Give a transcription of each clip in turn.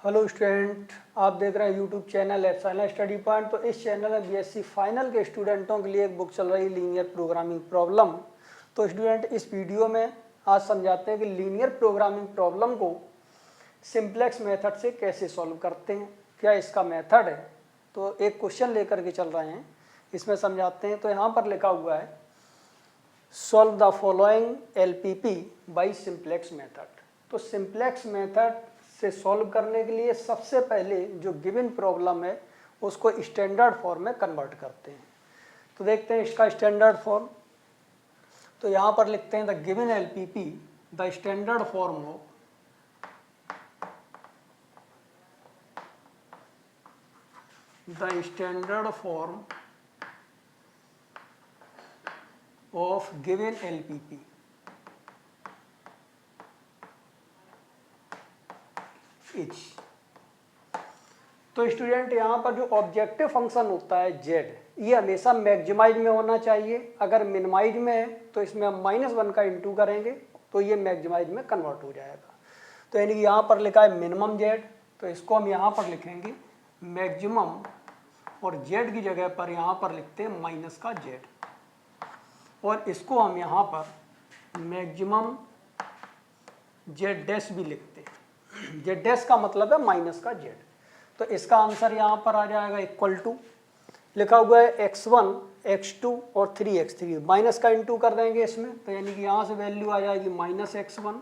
Hello student, आप देख रहे हैं YouTube channel final study point. तो इस चैनल में बीएससी फाइनल के स्टूडेंटों के लिए एक बुक चल रही है लीनियर प्रोग्रामिंग प्रॉब्लम। तो स्टूडेंट इस वीडियो में आज समझाते हैं कि लीनियर प्रोग्रामिंग प्रॉब्लम को सिंप्लेक्स मेथड से कैसे सॉल्व करते हैं, क्या इसका मेथड है। तो एक क्वेश्चन लेकर के चल रहे हैं, इसमें समझाते हैं। तो यहाँ पर लिखा हुआ है solve the following LPP by simplex method. तो सिंप्लेक्स मेथड से सॉल्व करने के लिए सबसे पहले जो गिवन प्रॉब्लम है उसको स्टैंडर्ड फॉर्म में कन्वर्ट करते हैं। तो देखते हैं इसका स्टैंडर्ड फॉर्म। तो यहाँ पर लिखते हैं the given LPP the standard form of given LPP is. तो स्टूडेंट यहाँ पर जो ऑब्जेक्टिव फंक्शन होता है z, ये हमेशा मैक्सिमाइज में होना चाहिए। अगर मिनिमाइज में है तो इसमें हम -1 का इंटू करेंगे तो ये मैक्सिमाइज में कन्वर्ट हो जाएगा। तो यानी कि यहाँ पर लिखा है मिनिमम z, तो इसको हम यहाँ पर लिखेंगे मैक्सिमम, और z की जगह पर यहाँ पर लिखते हैं माइनस का z, और इसको हम यहाँ पर मैक्सिमम z डैश भी लिखते हैं। z डैश का मतलब है माइनस का z। तो इसका आंसर यहाँ पर आ जाएगा इक्वल टू, लिखा हुआ है x1 x2 और 3x3, माइनस का इंटू कर देंगे इसमें। तो यानी कि यहाँ से वैल्यू आ जाएगी -x1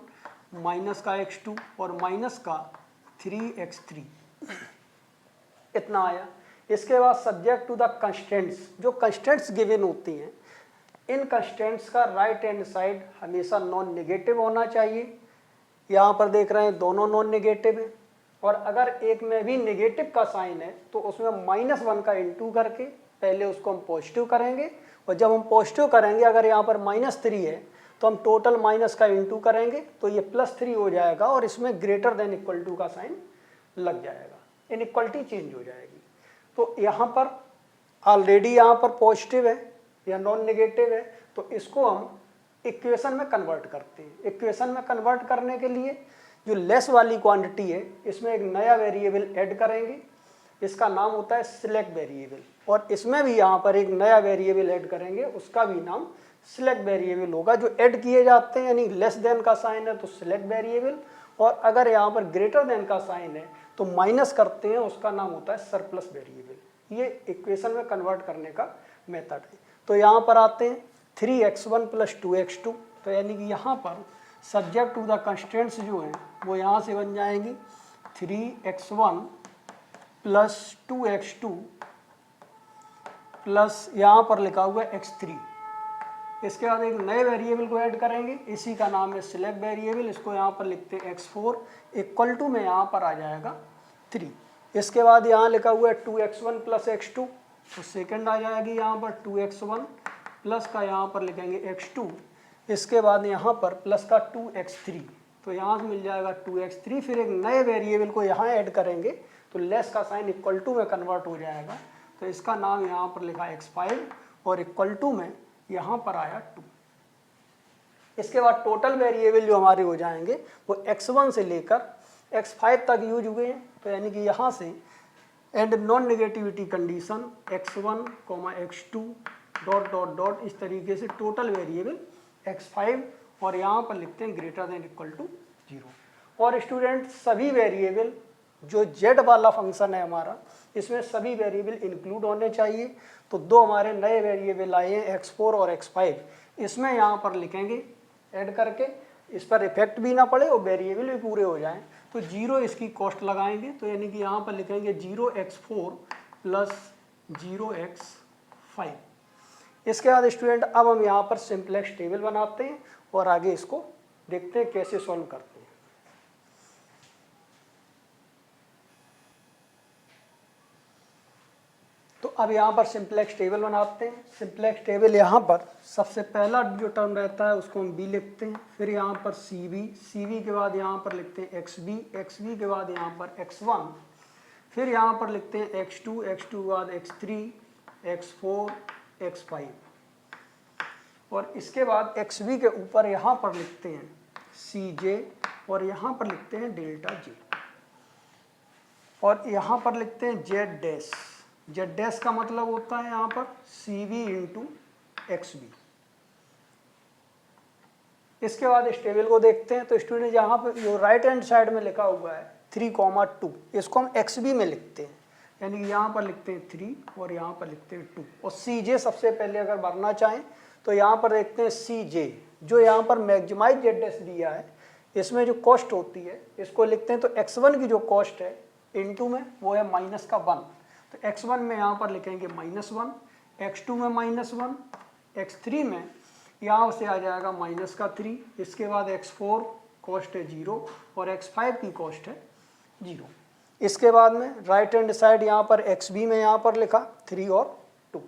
माइनस का x2 और माइनस का 3x3, इतना आया। इसके बाद सब्जेक्ट टू द कंस्टेंट्स, जो कंस्टेंट्स गिवन होती हैं, इन कंस्टेंट्स का राइट हैंड साइड हमेशा नॉन नेगेटिव होना चाहिए। यहाँ पर देख रहे हैं दोनों नॉन नेगेटिव है, और अगर एक में भी नेगेटिव का साइन है तो उसमें -1 का इंटू करके पहले उसको हम पॉजिटिव करेंगे, और जब हम पॉजिटिव करेंगे अगर यहाँ पर -3 है तो हम टोटल माइनस का इंटू करेंगे तो ये +3 हो जाएगा, और इसमें ग्रेटर देन इक्वल टू का साइन लग जाएगा, इनइक्वलिटी चेंज हो जाएगी। तो यहाँ पर ऑलरेडी यहाँ पर पॉजिटिव है या नॉन नेगेटिव है, तो इसको हम इक्वेशन में कन्वर्ट करते हैं। इक्वेशन में कन्वर्ट करने के लिए जो लेस वाली क्वांटिटी है इसमें एक नया वेरिएबल ऐड करेंगे, इसका नाम होता है सिलेक्ट वेरिएबल, और इसमें भी यहाँ पर एक नया वेरिएबल ऐड करेंगे, उसका भी नाम सिलेक्ट वेरिएबल होगा। जो ऐड किए जाते हैं यानी लेस देन का साइन है तो सिलेक्ट वेरिएबल, और अगर यहाँ पर ग्रेटर देन का साइन है तो माइनस करते हैं, उसका नाम होता है सरप्लस वेरिएबल। ये इक्वेशन में कन्वर्ट करने का मेथड है। तो यहाँ पर आते हैं 3x1 + 2x2। तो यानी कि यहाँ पर सब्जेक्ट टू द कंस्टेंट्स जो हैं वो यहाँ से बन जाएंगी 3x1 + 2x2 प्लस यहाँ पर लिखा हुआ है x3। इसके बाद एक नए वेरिएबल को ऐड करेंगे, इसी का नाम है सिलेक्ट वेरिएबल, इसको यहाँ पर लिखते हैं x4 इक्वल टू में यहाँ पर आ जाएगा 3। इसके बाद यहाँ लिखा हुआ है 2x1 + x2, तो सेकंड आ जाएगी यहाँ पर 2x1 प्लस का यहाँ पर लिखेंगे x2, इसके बाद यहाँ पर प्लस का 2x3, तो यहाँ से मिल जाएगा 2x3। फिर एक नए वेरिएबल को यहाँ ऐड करेंगे तो लेस का साइन इक्वल टू में कन्वर्ट हो जाएगा, तो इसका नाम यहाँ पर लिखा x5, और इक्वल टू में यहाँ पर आया 2। इसके बाद टोटल वेरिएबल जो हमारे हो जाएंगे वो x1 से लेकर x5 तक यूज हुए हैं। तो यानी कि यहाँ से and non negativity condition x1, x2 ... इस तरीके से टोटल वेरिएबल x5, और यहाँ पर लिखते हैं ग्रेटर देन इक्वल टू 0। और स्टूडेंट सभी वेरिएबल जो z वाला फंक्शन है हमारा, इसमें सभी वेरिएबल इंक्लूड होने चाहिए। तो दो हमारे नए वेरिएबल आए हैं x4 और x5, इसमें यहाँ पर लिखेंगे ऐड करके, इस पर इफेक्ट भी ना पड़े और वेरिएबल भी पूरे हो जाएं, तो 0 इसकी कॉस्ट लगाएंगे। तो यानी कि यहाँ पर लिखेंगे 0x4 + 0x5। इसके बाद स्टूडेंट अब हम यहाँ पर सिंप्लेक्स टेबल बनाते हैं और आगे इसको देखते हैं कैसे सॉल्व करते हैं। तो अब यहाँ पर सिंप्लेक्स टेबल बनाते हैं। सिंप्लेक्स टेबल यहाँ पर सबसे पहला जो टर्म रहता है उसको हम b लिखते हैं, फिर यहाँ पर cv के बाद यहाँ पर लिखते हैं xb के बाद यहाँ पर x1, फिर यहाँ पर लिखते हैं x2 के बाद x3, x4, x5, और इसके बाद xb के ऊपर यहाँ पर लिखते हैं cj और यहाँ पर लिखते हैं डेल्टा j। और यहाँ पर लिखते हैं जेड डैश। जेड डैश का मतलब होता है यहाँ पर सी वी इंटू एक्स बी। इसके बाद इस टेबल को देखते हैं। तो स्टूडेंट यहाँ पर जो राइट हैंड साइड में लिखा हुआ है 3,2, इसको हम एक्स बी में लिखते हैं, यानी कि यहाँ पर लिखते हैं 3 और यहाँ पर लिखते हैं 2। और सी जे सबसे पहले अगर भरना चाहें तो यहाँ पर देखते हैं सी जे, जो यहाँ पर मैक्सिमाइज जेड डैश दिया है, इसमें जो कॉस्ट होती है इसको लिखते हैं। तो x1 की जो कॉस्ट है इनटू में वो है -1, तो x1 में यहाँ पर लिखेंगे -1, x2 में -1, x3 में यहाँ से आ जाएगा -3, इसके बाद x4 कॉस्ट है 0 और x5 की कॉस्ट है 0। इसके बाद में राइट हैंड साइड यहाँ पर xb में यहाँ पर लिखा 3 और 2।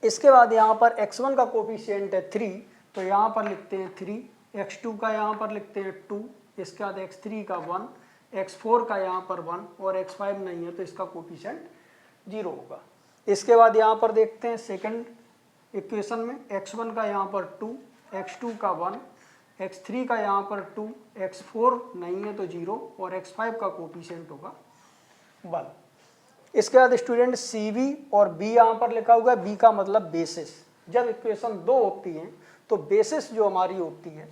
इसके बाद यहाँ पर x1 का कोफिशिएंट है 3, तो यहाँ पर लिखते हैं 3, x2 का यहाँ पर लिखते हैं 2, इसके बाद x3 का 1, x4 का यहाँ पर 1 और x5 नहीं है तो इसका कोफिशिएंट 0 होगा। इसके बाद यहाँ पर देखते हैं सेकंड इक्वेशन में x1 का यहाँ पर 2, x2 का 1, x3 का यहाँ पर 2, x4 नहीं है तो 0 और x5 का कोफिशिएंट होगा 1। इसके बाद स्टूडेंट सी वी और बी यहाँ पर लिखा हुआ है, बी का मतलब बेसिस। जब इक्वेशन 2 होती हैं तो बेसिस जो हमारी होती है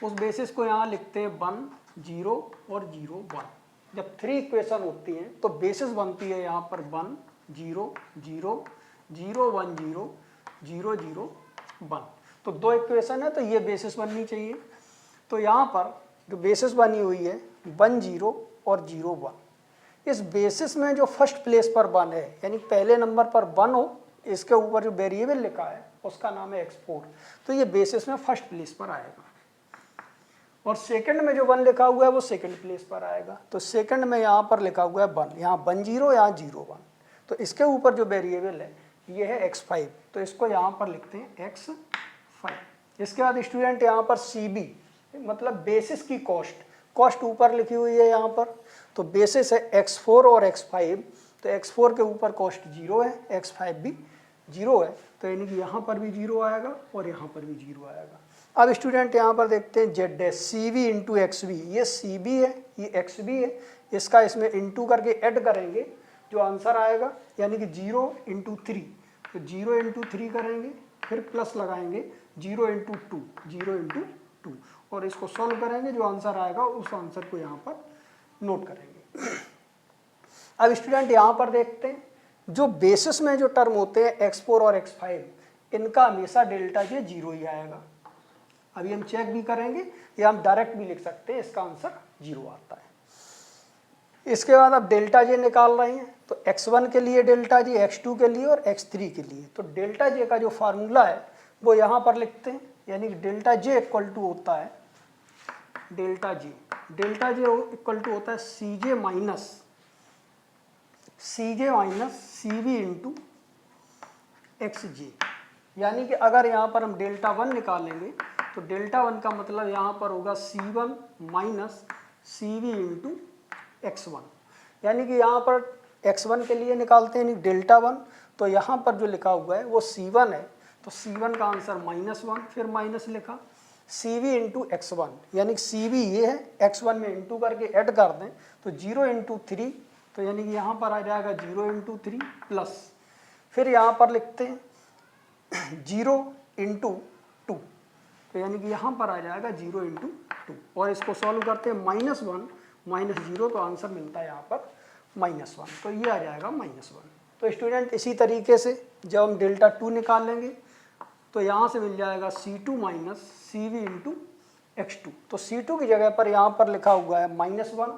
उस बेसिस को यहाँ लिखते हैं 1, 0 और 0, 1। जब 3 इक्वेशन होती हैं तो बेसिस बनती है यहाँ पर 1, 0, 0, 0, 1, 0, 0, 0, 1। तो 2 इक्वेशन है तो ये बेसिस बननी चाहिए। तो यहाँ पर जो बेसिस बनी हुई है 1, 0 और 0, 1। इस बेसिस में जो फर्स्ट प्लेस पर 1 है, यानी पहले नंबर पर 1 हो, इसके ऊपर जो वेरिएबल लिखा है उसका नाम है x4, तो ये बेसिस में फर्स्ट प्लेस पर आएगा। और सेकंड में जो 1 लिखा हुआ है वो सेकंड प्लेस पर आएगा। तो सेकंड में यहाँ पर लिखा हुआ है 1, यहाँ 1, 0, यहाँ 0, 1, तो इसके ऊपर जो वेरिएबल है ये है x5, तो इसको यहाँ पर लिखते हैं x5। इसके बाद स्टूडेंट यहाँ पर CB मतलब बेसिस की कॉस्ट ऊपर लिखी हुई है यहाँ पर, तो बेसिस है x4 और x5, तो x4 के ऊपर कॉस्ट 0 है, x5 भी 0 है, तो यानी कि यहाँ पर भी 0 आएगा और यहाँ पर भी 0 आएगा। अब स्टूडेंट यहाँ पर देखते हैं z dash c we into x v, ये सी बी है ये एक्स बी है, इसका इसमें इंटू करके ऐड करेंगे जो आंसर आएगा, यानी कि 0 इंटू 3, तो 0 इंटू 3 करेंगे, फिर प्लस लगाएंगे 0 इंटू 2, 0 इंटू 2, और इसको सॉल्व करेंगे, जो आंसर आएगा उस आंसर को यहाँ पर नोट करेंगे। अब स्टूडेंट यहाँ पर देखते हैं जो बेसिस में जो टर्म होते हैं x4 और x5, इनका हमेशा डेल्टा जे 0 ही आएगा। अभी हम चेक भी करेंगे या हम डायरेक्ट भी लिख सकते हैं, इसका आंसर 0 आता है। इसके बाद अब डेल्टा जे निकाल रहे हैं, तो x1 के लिए डेल्टा जे, x2 के लिए और x3 के लिए। तो डेल्टा जे का जो फार्मूला है वो यहाँ पर लिखते हैं, यानी कि डेल्टा जे इक्वल टू होता है डेल्टा जे इक्वल टू होता है C J minus C we into X J. यानी कि अगर यहाँ पर हम डेल्टा 1 निकालेंगे तो डेल्टा 1 का मतलब यहाँ पर होगा C1 minus C we into x1, यानी कि यहाँ पर x1 के लिए निकालते हैं डेल्टा 1, तो यहाँ पर जो लिखा हुआ है वो C1 है, तो C1 का आंसर -1, फिर माइनस लिखा CV इंटू x1, यानी कि CV ये है, x1 में इंटू करके ऐड कर दें तो 0 इंटू 3, तो यानी कि यहाँ पर आ जाएगा 0 इंटू 3 प्लस, फिर यहाँ पर लिखते हैं 0 इंटू 2, तो यानी कि यहाँ पर आ जाएगा 0 इंटू 2, और इसको सॉल्व करते हैं -1 माइनस 0, तो आंसर मिलता है यहाँ पर -1, तो ये आ जाएगा -1। तो स्टूडेंट इसी तरीके से जब हम डेल्टा 2 निकालेंगे तो यहाँ से मिल जाएगा C2 minus C we into x2, तो C2 की जगह पर यहाँ पर लिखा हुआ है -1,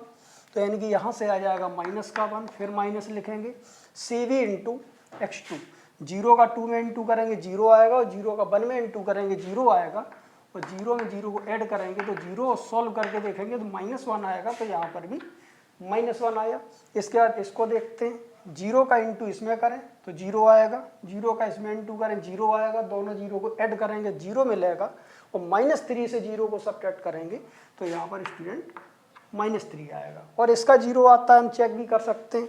तो यानी कि यहाँ से आ जाएगा -1, फिर माइनस लिखेंगे सी वी इंटू x2, 0 का 2 में इंटू करेंगे 0 आएगा, और 0 का 1 में इंटू करेंगे 0 आएगा, और 0 में 0 को ऐड करेंगे तो 0 सॉल्व करके देखेंगे तो -1 आएगा, तो यहाँ पर भी -1 आया। इसके बाद इसको देखते हैं, 0 का इंटू इसमें करें तो 0 आएगा, 0 का इसमें इंटू करें 0 आएगा, दोनों 0 को ऐड करेंगे 0 मिलेगा, और -3 से 0 को सब्ट्रैक्ट करेंगे तो यहाँ पर स्टूडेंट -3 आएगा, और इसका 0 आता है, हम चेक भी कर सकते हैं,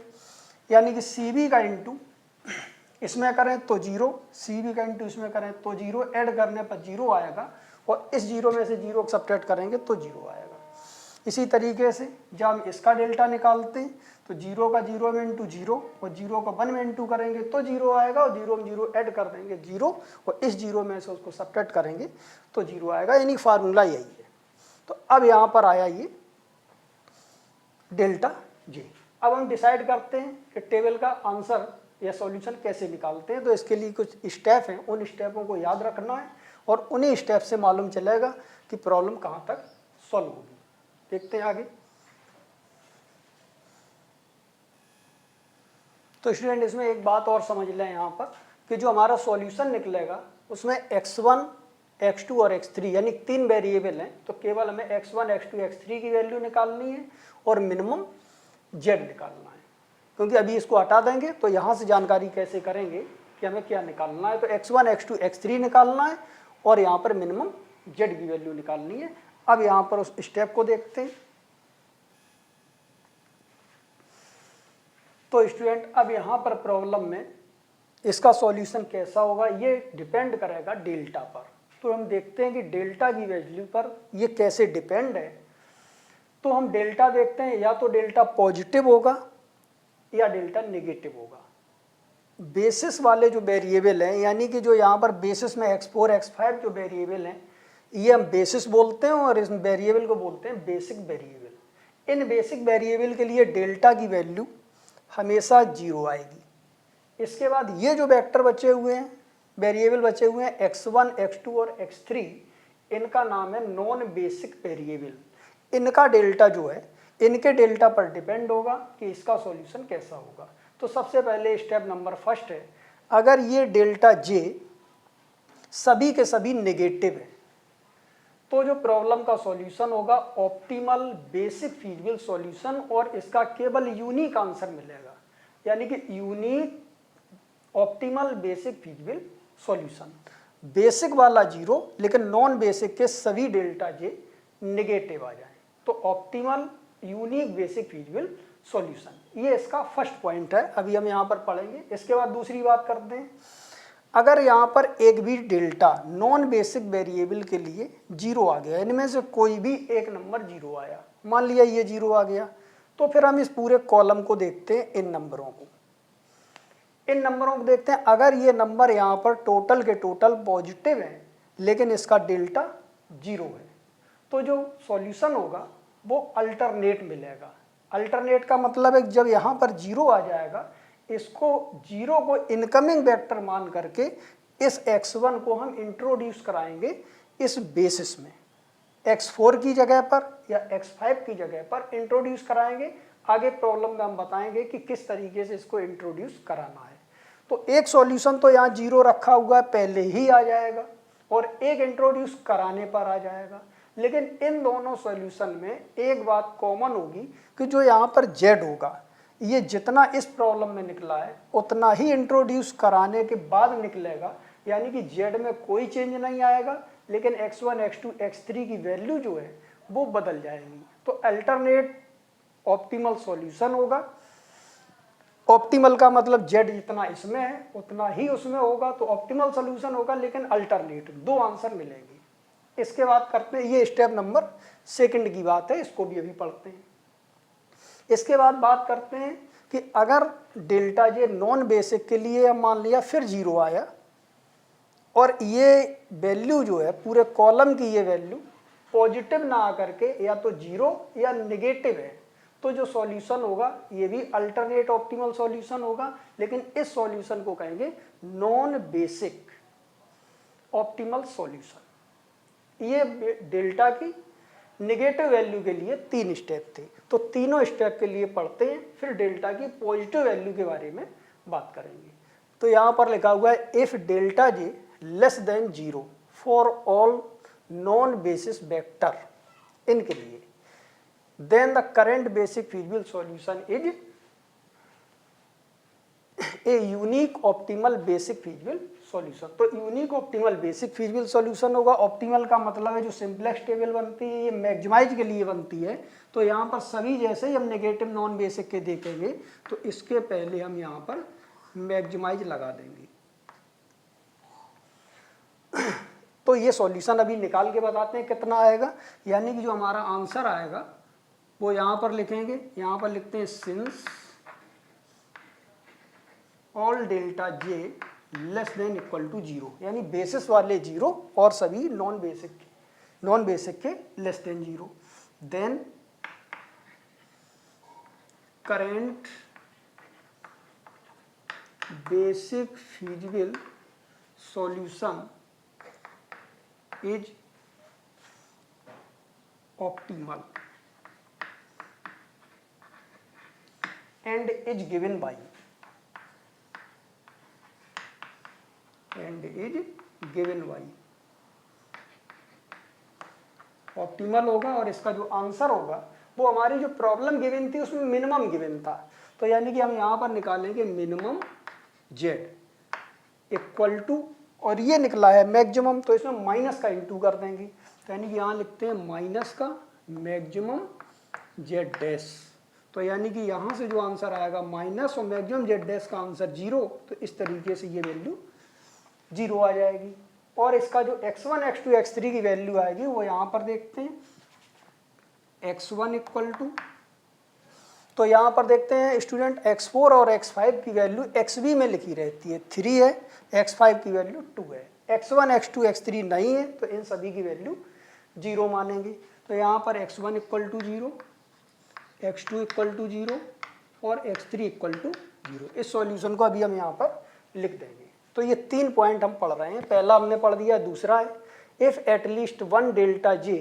यानी कि CV का इंटू इसमें करें तो 0, CV का इंटू इसमें करें तो 0, ऐड करने पर 0 आएगा, और इस 0 में से 0 को सब्ट्रैक्ट करेंगे तो 0 आएगा। इसी तरीके से जब हम इसका डेल्टा निकालते हैं तो 0 का 0 में इंटू 0 और 0 का 1 में इंटू करेंगे तो 0 आएगा, और 0 में 0 ऐड कर देंगे 0, और इस 0 में से उसको सब्ट्रैक्ट करेंगे तो 0 आएगा, यानी फार्मूला यही है। तो अब यहाँ पर आया ये डेल्टा जे। अब हम डिसाइड करते हैं कि टेबल का आंसर या सॉल्यूशन कैसे निकालते हैं। तो इसके लिए कुछ स्टेप हैं, उन स्टेपों को याद रखना है और उन्हीं स्टेप से मालूम चलेगा कि प्रॉब्लम कहाँ तक सॉल्व होगी। देखते हैं आगे। तो स्टूडेंट इसमें एक बात और समझ लें यहाँ पर कि जो हमारा सॉल्यूशन निकलेगा उसमें x1, x2 और x3 यानी 3 वेरिएबल हैं, तो केवल हमें x1, x2, x3 की वैल्यू निकालनी है और मिनिमम z निकालना है। क्योंकि अभी इसको हटा देंगे तो यहाँ से जानकारी कैसे करेंगे कि हमें क्या निकालना है। तो x1, x2, x3 निकालना है और यहाँ पर मिनिमम z की वैल्यू निकालनी है। अब यहाँ पर उस स्टेप को देखते हैं। तो स्टूडेंट अब यहाँ पर प्रॉब्लम में इसका सॉल्यूशन कैसा होगा ये डिपेंड करेगा डेल्टा पर। तो हम देखते हैं कि डेल्टा की वैल्यू पर ये कैसे डिपेंड है। तो हम डेल्टा देखते हैं, या तो डेल्टा पॉजिटिव होगा या डेल्टा नेगेटिव होगा। बेसिस वाले जो वेरिएबल हैं, यानी कि जो यहाँ पर बेसिस में x4, x5 जो वेरिएबल हैं, ये हम बेसिस बोलते हैं और इस वेरिएबल को बोलते हैं बेसिक वेरिएबल। इन बेसिक वेरिएबल के लिए डेल्टा की वैल्यू हमेशा 0 आएगी। इसके बाद ये जो वेक्टर बचे हुए हैं, वेरिएबल बचे हुए हैं x1, x2 और x3, इनका नाम है नॉन बेसिक वेरिएबल। इनका डेल्टा जो है इनके डेल्टा पर डिपेंड होगा कि इसका सॉल्यूशन कैसा होगा। तो सबसे पहले स्टेप नंबर फर्स्ट है, अगर ये डेल्टा जे सभी के सभी नेगेटिव है तो जो प्रॉब्लम का सॉल्यूशन होगा ऑप्टिमल बेसिक फीजिबल सॉल्यूशन, और इसका केवल यूनिक आंसर मिलेगा, यानी कि unique optimal basic feasible solution. Basic वाला 0 लेकिन नॉन बेसिक के सभी डेल्टा जे नेगेटिव आ जाए तो optimal unique basic feasible solution. ये इसका फर्स्ट पॉइंट है, अभी हम यहाँ पर पढ़ेंगे। इसके बाद दूसरी बात करते हैं, अगर यहाँ पर एक भी डेल्टा नॉन बेसिक वेरिएबल के लिए 0 आ गया, इनमें से कोई भी एक नंबर 0 आया, मान लिया ये 0 आ गया, तो फिर हम इस पूरे कॉलम को देखते हैं, इन नंबरों को देखते हैं। अगर ये नंबर यहाँ पर टोटल के टोटल पॉजिटिव है लेकिन इसका डेल्टा 0 है, तो जो सॉल्यूशन होगा वो अल्टरनेट मिलेगा। अल्टरनेट का मतलब है जब यहाँ पर 0 आ जाएगा, इसको 0 को इनकमिंग वेक्टर मान करके इस x1 को हम इंट्रोड्यूस कराएंगे इस बेसिस में, x4 की जगह पर या x5 की जगह पर इंट्रोड्यूस कराएंगे। आगे प्रॉब्लम में हम बताएंगे कि किस तरीके से इसको इंट्रोड्यूस कराना है। तो एक सॉल्यूशन तो यहाँ 0 रखा हुआ है, पहले ही आ जाएगा, और एक इंट्रोड्यूस कराने पर आ जाएगा। लेकिन इन दोनों सॉल्यूशन में एक बात कॉमन होगी कि जो यहाँ पर z होगा, ये जितना इस प्रॉब्लम में निकला है उतना ही इंट्रोड्यूस कराने के बाद निकलेगा, यानी कि z में कोई चेंज नहीं आएगा, लेकिन x1, x2, x3 की वैल्यू जो है वो बदल जाएगी। तो अल्टरनेट ऑप्टिमल सॉल्यूशन होगा। ऑप्टिमल का मतलब z जितना इसमें है उतना ही उसमें होगा, तो ऑप्टिमल सॉल्यूशन होगा, लेकिन अल्टरनेट दो आंसर मिलेंगे। इसके बाद करते हैं, ये स्टेप नंबर सेकंड की बात है, इसको भी अभी पढ़ते हैं। इसके बाद बात करते हैं कि अगर डेल्टा जे नॉन बेसिक के लिए मान लिया फिर 0 आया और ये वैल्यू जो है पूरे कॉलम की ये वैल्यू पॉजिटिव ना आकर के या तो 0 या नेगेटिव है, तो जो सॉल्यूशन होगा ये भी अल्टरनेट ऑप्टिमल सॉल्यूशन होगा, लेकिन इस सॉल्यूशन को कहेंगे नॉन बेसिक ऑप्टिमल सॉल्यूशन। ये डेल्टा की नेगेटिव वैल्यू के लिए 3 स्टेप थे, तो तीनों स्टेप के लिए पढ़ते हैं, फिर डेल्टा की पॉजिटिव वैल्यू के बारे में बात करेंगे। तो यहाँ पर लिखा हुआ है if delta J less than 0 for all non basis vector, इनके लिए then the current basic feasible solution is a unique optimal basic feasible solution. तो unique optimal basic feasible solution होगा। ऑप्टिमल का मतलब है जो सिंपलेक्स टेबल बनती है ये मैक्सिमाइज के लिए बनती है, तो यहाँ पर सभी जैसे ही हम नेगेटिव नॉन बेसिक के देखेंगे तो इसके पहले हम यहाँ पर मैक्सिमाइज लगा देंगे। तो ये सॉल्यूशन अभी निकाल के बताते हैं कितना आएगा, यानी कि जो हमारा आंसर आएगा वो यहाँ पर लिखेंगे, यहाँ पर लिखते हैं since all delta J less than equal to 0, यानी बेसिस वाले 0 और सभी नॉन बेसिक के less than 0, then current basic feasible solution is optimal and is given by optimal होगा। और इसका जो आंसर होगा वो हमारी जो प्रॉब्लम गिवन थी उसमें मिनिमम गिवन था, तो यानी कि हम यहाँ पर निकालेंगे मिनिमम जेड इक्वल टू, और ये निकला है मैक्सिमम, तो इसमें माइनस का इंटू कर देंगे, तो यानी कि यहाँ लिखते हैं माइनस का मैक्सिमम जेड डैश, तो यानी कि यहाँ से जो आंसर आएगा माइनस और मैक्सिमम जेड डैश का आंसर 0, तो इस तरीके से ये वैल्यू 0 आ जाएगी। और इसका जो x1 x2 x3 की वैल्यू आएगी वो यहाँ पर देखते हैं, x1 इक्वल टू, तो यहाँ पर देखते हैं स्टूडेंट x4 और x5 की वैल्यू xb में लिखी रहती है, 3 है, x5 की वैल्यू 2 है, x1 x2 x3 नहीं है, तो इन सभी की वैल्यू 0 मानेंगे। तो यहाँ पर x1 equal to 0, x2 equal to 0 और x3 इक्वल टू 0, इस सॉल्यूशन को अभी हम यहाँ पर लिख देंगे। तो ये 3 पॉइंट हम पढ़ रहे हैं, पहला हमने पढ़ दिया, दूसरा है if at least 1 delta j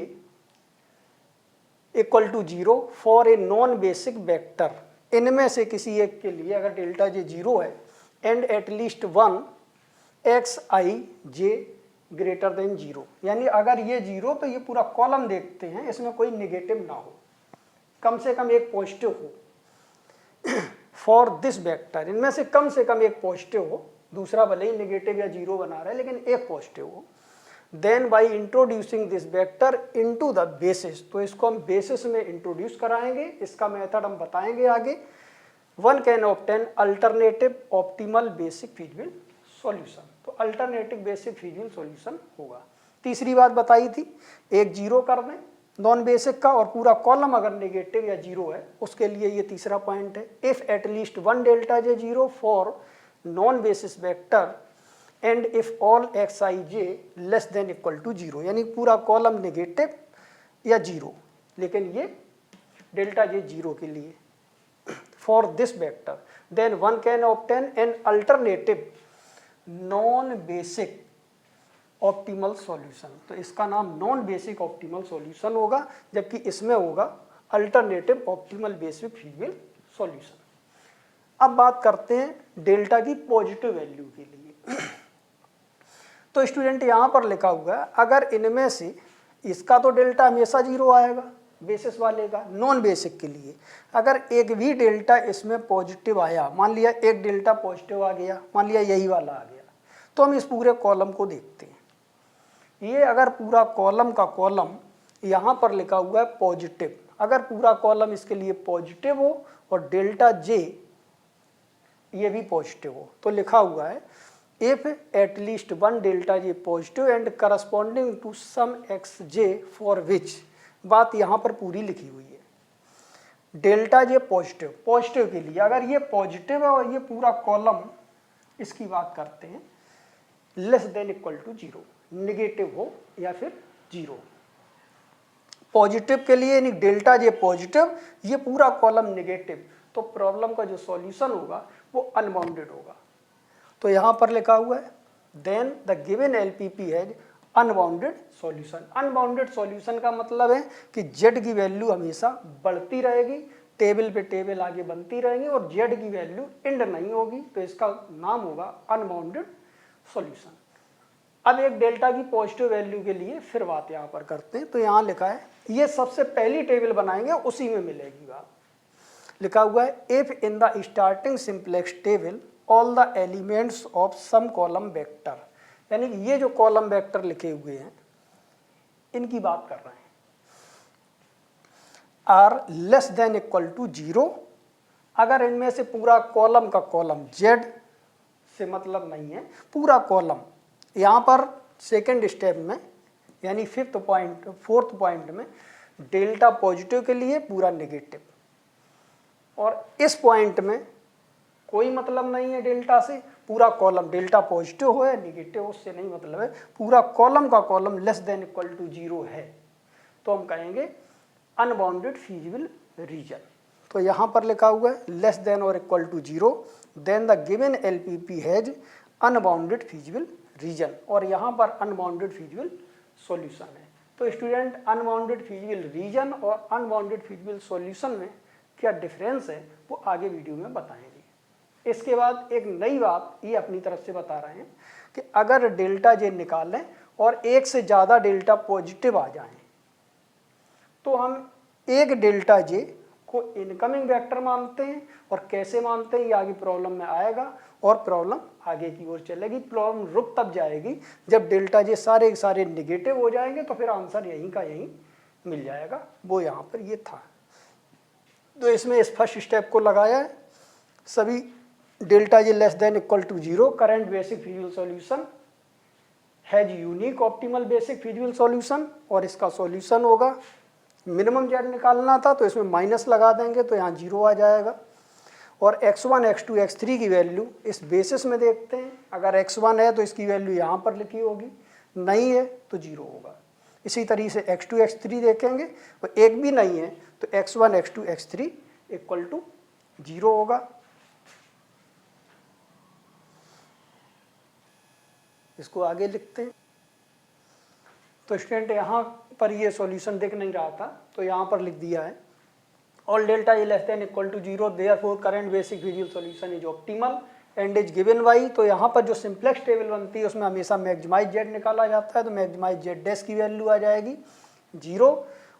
equal to 0 for a non basic vector, इनमें से किसी एक के लिए अगर डेल्टा जे 0 है and at least 1 x i J greater than 0, यानी अगर ये 0 तो ये पूरा कॉलम देखते हैं इसमें कोई नेगेटिव ना हो, कम से कम एक पॉजिटिव हो फॉर दिस वेक्टर, इनमें से कम एक पॉजिटिव हो, दूसरा भले ही नेगेटिव या 0 बना रहा है लेकिन एक पॉजिटिव हो, then by introducing this vector into the basis, तो इसको हम बेसिस में इंट्रोड्यूस कराएंगे, इसका मेथड हम बताएंगे आगे, one can obtain alternative optimal basic feasible solution, तो अल्टरनेटिव बेसिक फीजिबल सॉल्यूशन होगा। तीसरी बात बताई थी, एक 0 कर दें नॉन बेसिक का और पूरा कॉलम अगर नेगेटिव या 0 है उसके लिए ये तीसरा पॉइंट है, if at least 1 delta j 0 for non basis vector and if all x i j less than equal to 0, यानी पूरा कॉलम नेगेटिव या 0, लेकिन ये डेल्टा जे 0 के लिए for this vector, then one can obtain an alternative non basic optimal solution, तो इसका नाम नॉन बेसिक ऑप्टिमल सॉल्यूशन होगा, जबकि इसमें होगा alternative optimal basic feasible solution. अब बात करते हैं डेल्टा की पॉजिटिव वैल्यू के लिए। तो स्टूडेंट यहाँ पर लिखा हुआ है अगर इनमें से इसका तो डेल्टा हमेशा 0 आएगा बेसिस वाले का, नॉन बेसिक के लिए अगर एक भी डेल्टा इसमें पॉजिटिव आया, मान लिया एक डेल्टा पॉजिटिव आ गया, मान लिया यही वाला आ गया, तो हम इस पूरे कॉलम को देखते हैं, ये अगर पूरा कॉलम का कॉलम यहाँ पर लिखा हुआ है पॉजिटिव, अगर पूरा कॉलम इसके लिए पॉजिटिव हो और डेल्टा जे ये भी पॉजिटिव हो, तो लिखा हुआ है if at least 1 delta J positive and corresponding to some X J for which, बात यहाँ पर पूरी लिखी हुई है, डेल्टा जे पॉजिटिव के लिए अगर ये पॉजिटिव है और ये पूरा कॉलम, इसकी बात करते हैं less than equal to 0, negative हो या फिर 0, पॉजिटिव के लिए यानी डेल्टा जे पॉजिटिव, ये पूरा कॉलम नेगेटिव, तो प्रॉब्लम का जो सॉल्यूशन होगा वो अनबाउंडेड होगा। तो यहाँ पर लिखा हुआ है then the given LPP has unbounded solution. Unbounded solution का मतलब है कि जेड की वैल्यू हमेशा बढ़ती रहेगी, टेबल पे टेबल आगे बनती रहेंगी और जेड की वैल्यू एंड नहीं होगी, तो इसका नाम होगा अनबाउंडेड सॉल्यूशन। अब एक डेल्टा की पॉजिटिव वैल्यू के लिए फिर बात यहाँ पर करते हैं, तो यहाँ लिखा है ये सबसे पहली टेबल बनाएंगे उसी में मिलेगी बात, लिखा हुआ है if in the starting simplex table all the elements of some column vector, यानी कि ये जो कॉलम वेक्टर लिखे हुए हैं इनकी बात कर रहे हैं, are less than equal to 0, अगर इनमें से पूरा कॉलम का कॉलम जेड से मतलब नहीं है, पूरा कॉलम, यहाँ पर सेकेंड स्टेप में यानी फोर्थ पॉइंट में डेल्टा पॉजिटिव के लिए पूरा नेगेटिव, और इस पॉइंट में कोई मतलब नहीं है डेल्टा से, पूरा कॉलम डेल्टा पॉजिटिव हो या नेगेटिव उससे नहीं मतलब है, पूरा कॉलम का column less than equal to 0 है, तो हम कहेंगे अनबाउंडेड फीजिबल रीजन। तो यहाँ पर लिखा हुआ है लेस देन और equal to 0, then the given LPP has unbounded feasible region, और यहाँ पर अनबाउंडेड फीजिबल सॉल्यूशन है। तो स्टूडेंट अनबाउंडेड फीजिबल रीजन और अनबाउंडेड फीजिबल सॉल्यूशन में क्या डिफरेंस है वो आगे वीडियो में बताएंगे। इसके बाद एक नई बात ये अपनी तरफ से बता रहे हैं कि अगर डेल्टा जे निकालें और एक से ज़्यादा डेल्टा पॉजिटिव आ जाएं तो हम एक डेल्टा जे को इनकमिंग वेक्टर मानते हैं, और कैसे मानते हैं ये आगे प्रॉब्लम में आएगा, और प्रॉब्लम आगे की ओर चलेगी। प्रॉब्लम रुक तब जाएगी जब डेल्टा जे सारे के सारे निगेटिव हो जाएंगे, तो फिर आंसर यहीं का यहीं मिल जाएगा, वो यहाँ पर ये था। तो इसमें इस फर्स्ट स्टेप को लगाया है, सभी delta J less than equal to 0 current basic feasible solution has unique optimal basic feasible solution, और इसका सॉल्यूशन होगा मिनिमम जेड निकालना था तो इसमें माइनस लगा देंगे तो यहाँ 0 आ जाएगा, और x1 x2 x3 की वैल्यू इस बेसिस में देखते हैं, अगर x1 है तो इसकी वैल्यू यहाँ पर लिखी होगी, नहीं है तो 0 होगा। इसी तरीके से x2 x3 देखेंगे तो एक भी नहीं है तो x1 x2 x3 equal to 0 होगा। इसको आगे लिखते हैं। तो स्टूडेंट यहाँ पर ये सॉल्यूशन दिख नहीं रहा था तो यहाँ पर लिख दिया है all delta is less than equal to 0 therefore current basic feasible solution is optimal and is given by. तो यहाँ पर जो सिंपलेक्स टेबल बनती है उसमें हमेशा मैक्सिमाइज जेड निकाला जाता है, तो मैक्सिमाइज जेड डैश की वैल्यू आ जाएगी 0,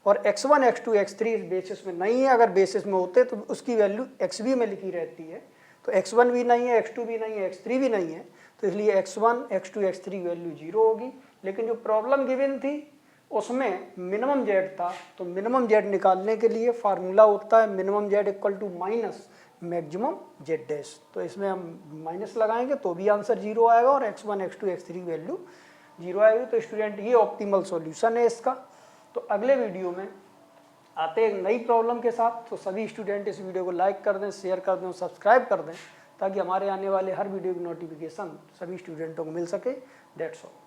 और x1 x2 x3 इस बेसिस में नहीं है, अगर बेसिस में होते तो उसकी वैल्यू xb में लिखी रहती है, तो x1 भी नहीं है, x2 भी नहीं है, x3 भी नहीं है, तो इसलिए x1 x2 x3 की वैल्यू 0 होगी। लेकिन जो प्रॉब्लम गिवन थी उसमें मिनिमम जेड था, तो मिनिमम जेड निकालने के लिए फार्मूला होता है minimum Z equal to minus maximum Z dash, तो इसमें हम माइनस लगाएंगे तो भी आंसर 0 आएगा, और x1 x2 x3 की वैल्यू 0 आएगी। तो स्टूडेंट ये ऑप्टिमल सॉल्यूशन है इसका। तो अगले वीडियो में आते एक नई प्रॉब्लम के साथ, तो सभी स्टूडेंट इस वीडियो को लाइक कर दें, शेयर कर दें और सब्सक्राइब कर दें, ताकि हमारे आने वाले हर वीडियो की नोटिफिकेशन सभी स्टूडेंटों को मिल सके। That's all.